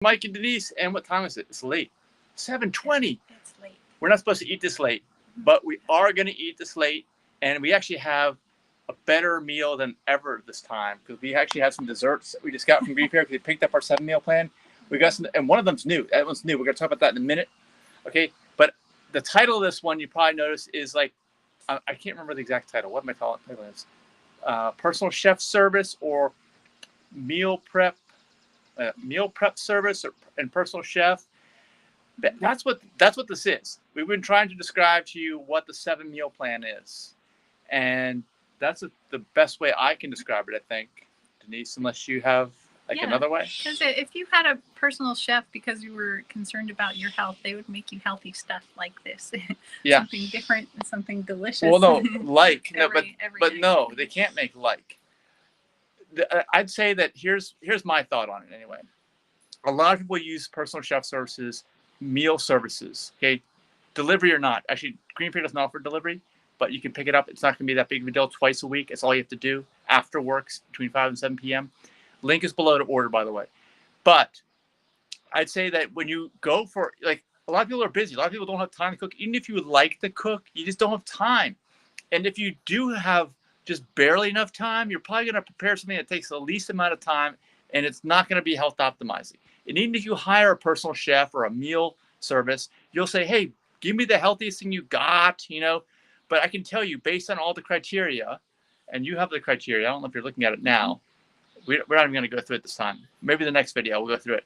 Mike and Denise, and what time is it? It's late. 7:20. It's late. We're not supposed to eat this late, but we are going to eat this late, and we actually have a better meal than ever this time because we actually have some desserts that we just got from GreenFare because we picked up our 7-meal plan. We got some, and one of them's new. That one's new. We're going to talk about that in a minute. Okay, but the title of this one you probably noticed is like, I can't remember the exact title. What am I calling it? Title is personal chef service or meal prep service and personal chef. That's what this is. We've been trying to describe to you what the 7-meal plan is, and that's the best way I can describe it, I think, Denise, unless you have another way. Because if you had a personal chef because you were concerned about your health, they would make you healthy stuff like this. Yeah. Something different and something delicious. Well, no, but night. no, they can't make like. I'd say that here's my thought on it anyway. A lot of people use personal chef services, meal services, okay? Delivery or not. Actually, GreenFare doesn't offer delivery, but you can pick it up. It's not going to be that big of a deal. Twice a week. It's all you have to do after works between 5 and 7 p.m. Link is below to order, by the way. But I'd say that when you go for, like, a lot of people are busy. A lot of people don't have time to cook. Even if you would like to cook, you just don't have time. And if you do have just barely enough time, you're probably going to prepare something that takes the least amount of time, and it's not going to be health optimizing. And even if you hire a personal chef or a meal service, you'll say, hey, give me the healthiest thing you got, you know. But I can tell you, based on all the criteria, and you have the criteria, I don't know if you're looking at it now. We're not even going to go through it this time. Maybe the next video, we'll go through it.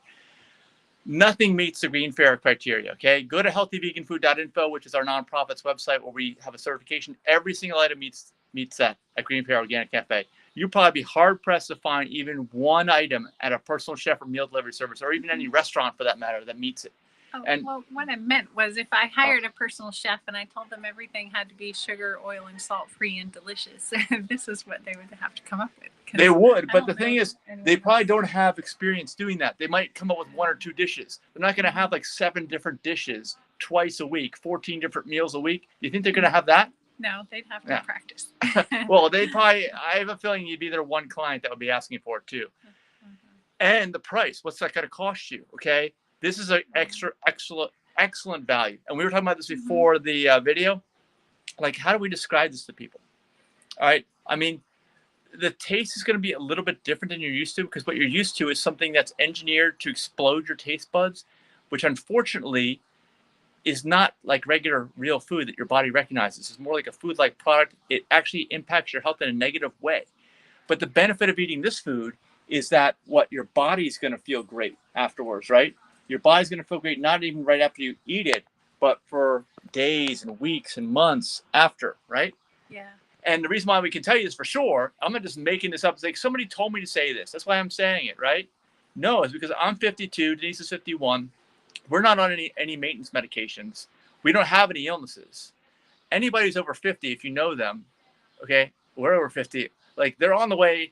Nothing meets the GreenFare criteria, okay? Go to healthyveganfood.info, which is our nonprofit's website where we have a certification. Every single item meets that at GreenFare Organic Cafe. You'd probably be hard-pressed to find even one item at a personal chef or meal delivery service, or even any restaurant for that matter, that meets it. Oh, well, what I meant was if I hired a personal chef and I told them everything had to be sugar, oil, and salt-free and delicious, this is what they would have to come up with. They would, but the thing is, they probably don't have experience doing that. They might come up with 1 or 2 dishes. They're not going to have like 7 different dishes twice a week, 14 different meals a week. You think they're going to have that? No, they'd have to practice. Well, they'd probably, I have a feeling you'd be their one client that would be asking for it too. And the price, what's that going to cost you? Okay. This is an excellent value. And we were talking about this before the video. Like, how do we describe this to people? All right. I mean, the taste is going to be a little bit different than you're used to, because what you're used to is something that's engineered to explode your taste buds, which unfortunately is not like regular real food that your body recognizes. It's more like a food-like product. It actually impacts your health in a negative way. But the benefit of eating this food is that your body's going to feel great afterwards, right? Your body's going to feel great, not even right after you eat it, but for days and weeks and months after, right? Yeah. And the reason why we can tell you this for sure, I'm not just making this up. It's like somebody told me to say this. That's why I'm saying it, right? No, it's because I'm 52, Denise is 51. We're not on any maintenance medications. We don't have any illnesses. Anybody who's over 50, if you know them, okay, we're over 50, like they're on the way.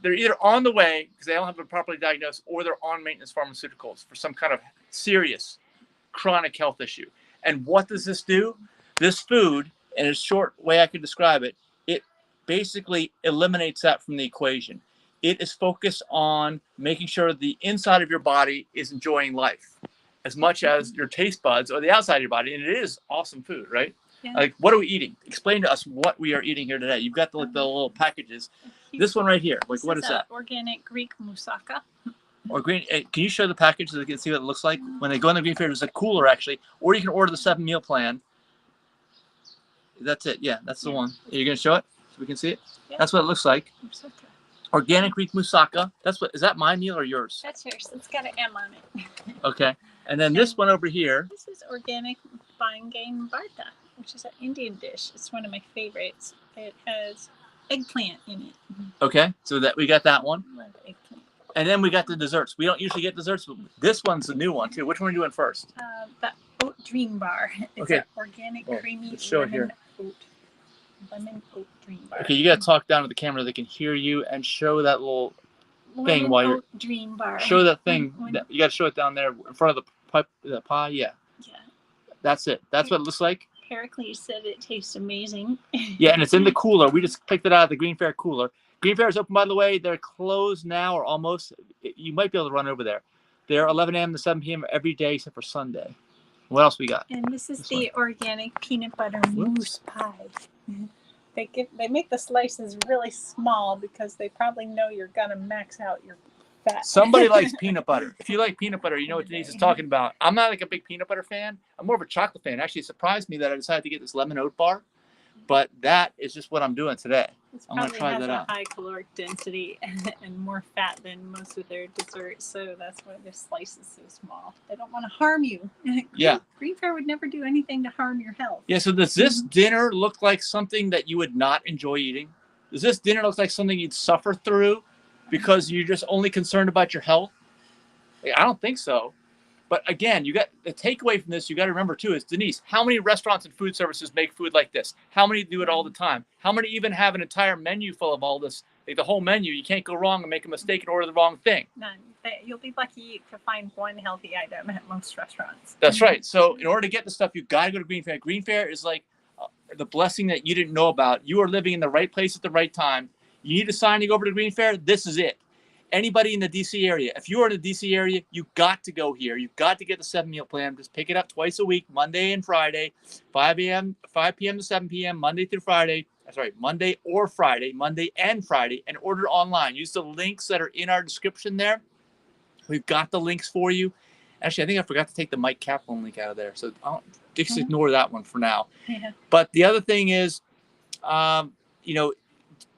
They're either on the way because they don't have it properly diagnosed, or they're on maintenance pharmaceuticals for some kind of serious chronic health issue. And what does this do? This food, in a short way I could describe it, it basically eliminates that from the equation. It is focused on making sure the inside of your body is enjoying life as much as your taste buds or the outside of your body. And it is awesome food, right? Yeah. Like, what are we eating? Explain to us what we are eating here today. You've got the little packages. This one right here, like, what is that? Organic Greek moussaka. Or green. Can you show the package so they can see what it looks like? When they go in the GreenFare, there's a cooler actually, or you can order the 7-meal plan. That's it. Yeah, that's the one. Are you going to show it so we can see it? Yeah. That's what it looks like. Moussaka. Organic Greek moussaka. Is that my meal or yours? That's yours. It's got an M on it. Okay. And then this one over here. This is organic bangan bharta, which is an Indian dish. It's one of my favorites. It has eggplant in it. Okay. So that we got that one. Love eggplant. And then we got the desserts. We don't usually get desserts, but this one's a new one too. Which one are you doing first? The oat dream bar. It's an organic creamy lemon oat dream bar. Okay, you gotta talk down to the camera so they can hear you, and show that little thing while you're dream bar. Show that thing. You gotta show it down there in front of the pie. Yeah. Yeah. That's it. That's what it looks like. Pericles said it tastes amazing. Yeah, and it's in the cooler. We just picked it out of the GreenFare cooler. GreenFare is open, by the way. They're closed now or almost. You might be able to run over there. They're 11 a.m. to 7 p.m. every day except for Sunday. What else we got? And this is the organic peanut butter mousse pie. They make the slices really small because they probably know you're gonna max out your fat. Somebody likes peanut butter. If you like peanut butter, you know what Denise is talking about. I'm not like a big peanut butter fan. I'm more of a chocolate fan. Actually, it surprised me that I decided to get this lemon oat bar, but that is just what I'm doing today. This I'm gonna probably try has that a out. high caloric density and more fat than most of their desserts, so that's why their slice is so small. They don't want to harm you. Yeah. GreenFare would never do anything to harm your health. Yeah, so does this dinner look like something that you would not enjoy eating? Does this dinner look like something you'd suffer through because you're just only concerned about your health? Like, I don't think so. But again, you got the takeaway from this, you got to remember too, is Denise, how many restaurants and food services make food like this? How many do it all the time? How many even have an entire menu full of all this? Like the whole menu, you can't go wrong and make a mistake and order the wrong thing. None. You'll be lucky to find one healthy item at most restaurants. That's right. So in order to get the stuff, you got to go to GreenFare. GreenFare is like the blessing that you didn't know about. You are living in the right place at the right time. You need a sign to go over to GreenFare. This is it. Anybody in the DC area, if you are in the DC area, you got to go here. You've got to get the 7-meal plan. Just pick it up twice a week, Monday and Friday, 5 p.m. to 7 p.m., Monday through Friday. Sorry, Monday or Friday, Monday and Friday, and order online. Use the links that are in our description there. We've got the links for you. Actually, I think I forgot to take the Mike Kaplan link out of there. So just ignore that one for now. Yeah. But the other thing is, you know,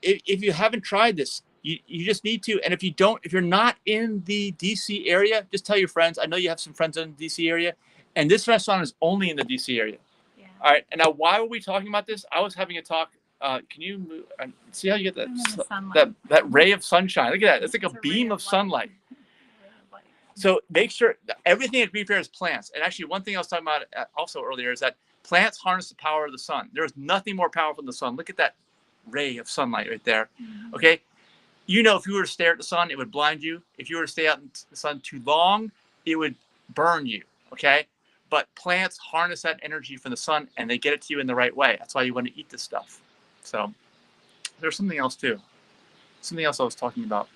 if you haven't tried this, you just need to. And if you're not in the DC area, just tell your friends. I know you have some friends in the DC area, and this restaurant is only in the DC area. Yeah. All right. And now, why were we talking about this? I was having a talk. Can you move, see how you get that ray of sunshine? Look at that. It's like a beam of sunlight. So make sure that everything at GreenFare is plants. And actually, one thing I was talking about also earlier is that plants harness the power of the sun. There's nothing more powerful than the sun. Look at that ray of sunlight right there. Mm-hmm. Okay. You know, if you were to stare at the sun, it would blind you. If you were to stay out in the sun too long, it would burn you. Okay. But plants harness that energy from the sun and they get it to you in the right way. That's why you want to eat this stuff. So there's something else too. Something else I was talking about.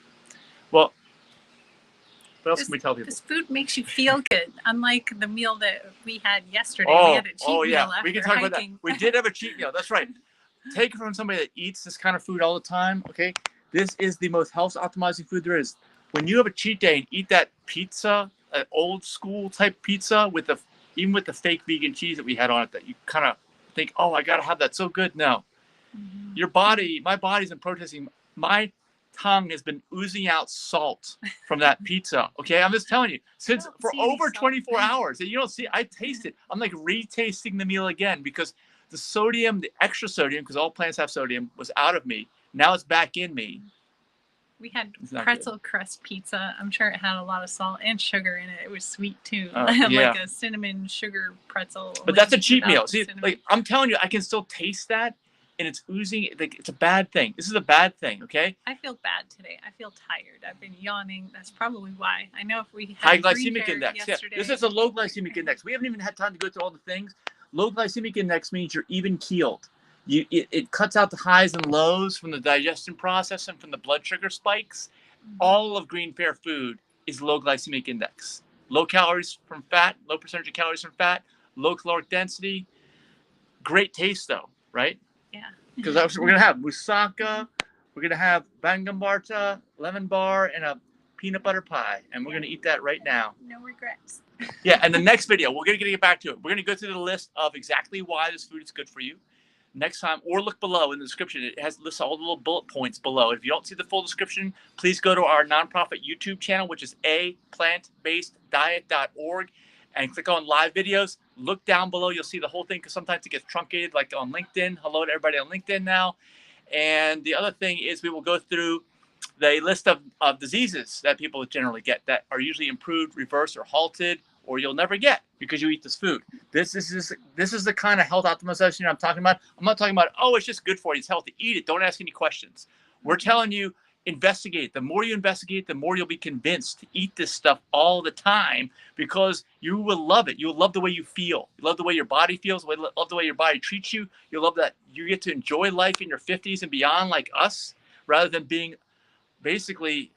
Well, what else can we tell people? This food makes you feel good, unlike the meal that we had yesterday. Oh, we had a cheat meal after we can talk hiking. about that. We did have a cheat meal. That's right. Take it from somebody that eats this kind of food all the time. Okay, this is the most health optimizing food there is. When you have a cheat day and eat that pizza, an old school type pizza with even with the fake vegan cheese that we had on it, that you kind of think, oh, I gotta have that. So good. No, your body, my body's been protesting. My tongue has been oozing out salt from that pizza. Okay, I'm just telling you, since for over 24 hours, and you don't see, I taste it. I'm like retasting the meal again because the sodium, the extra sodium, because all plants have sodium, was out of me. Now it's back in me. We had pretzel crust pizza. I'm sure it had a lot of salt and sugar in it. It was sweet too, yeah. like a cinnamon sugar pretzel. But that's a cheat meal. See, like I'm telling you, I can still taste that. And it's oozing, like it's a bad thing. This is a bad thing, okay? I feel bad today. I feel tired. I've been yawning. That's probably why. I know if we had high glycemic index. Yesterday, yeah, this is a low glycemic index. We haven't even had time to go through all the things. Low glycemic index means you're even keeled. It cuts out the highs and lows from the digestion process and from the blood sugar spikes. Mm-hmm. All of GreenFare food is low glycemic index. Low calories from fat, low percentage of calories from fat, low caloric density. Great taste though, right? Yeah. Because we're going to have moussaka, we're going to have bangambarta, lemon bar, and a peanut butter pie. And we're going to eat that right now. No regrets. Yeah, and the next video, we're going to get back to it. We're going to go through the list of exactly why this food is good for you. Next time, or look below in the description. It lists all the little bullet points below. If you don't see the full description, please go to our nonprofit YouTube channel, which is aplantbaseddiet.org. And click on live videos. Look down below. You'll see the whole thing because sometimes it gets truncated, like on LinkedIn. Hello to everybody on LinkedIn now. And the other thing is we will go through the list of diseases that people generally get that are usually improved, reversed, or halted, or you'll never get because you eat this food. This is the kind of health optimization I'm talking about. I'm not talking about, oh, it's just good for you. It's healthy. Eat it. Don't ask any questions. We're telling you, investigate. The more you investigate, the more you'll be convinced to eat this stuff all the time because you will love it. You'll love the way you feel. You love the way your body feels. You love the way your body treats you. You'll love that you get to enjoy life in your 50s and beyond like us. rather than being basically,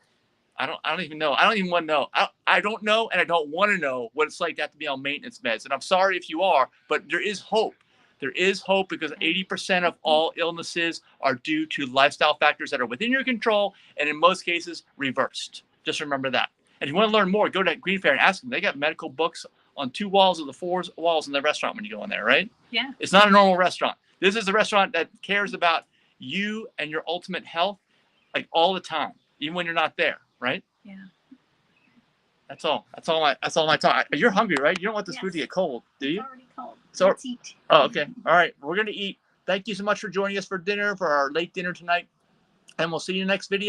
I don't even know. I don't even want to know. I don't know, and I don't want to know what it's like to have to be on maintenance meds. And I'm sorry if you are, but there is hope. There is hope because 80% of all illnesses are due to lifestyle factors that are within your control, and in most cases, reversed. Just remember that. And if you want to learn more, go to GreenFare and ask them. They got medical books on 2 walls of the 4 walls in the restaurant when you go in there, right? Yeah. It's not a normal restaurant. This is a restaurant that cares about you and your ultimate health, like all the time, even when you're not there, right? Yeah. That's all. That's all my talk. You're hungry, right? You don't want this Yes. food to get cold, do you? It's already cold. So- Let's eat. Oh, okay. All right. We're gonna eat. Thank you so much for joining us for dinner, for our late dinner tonight. And we'll see you next video.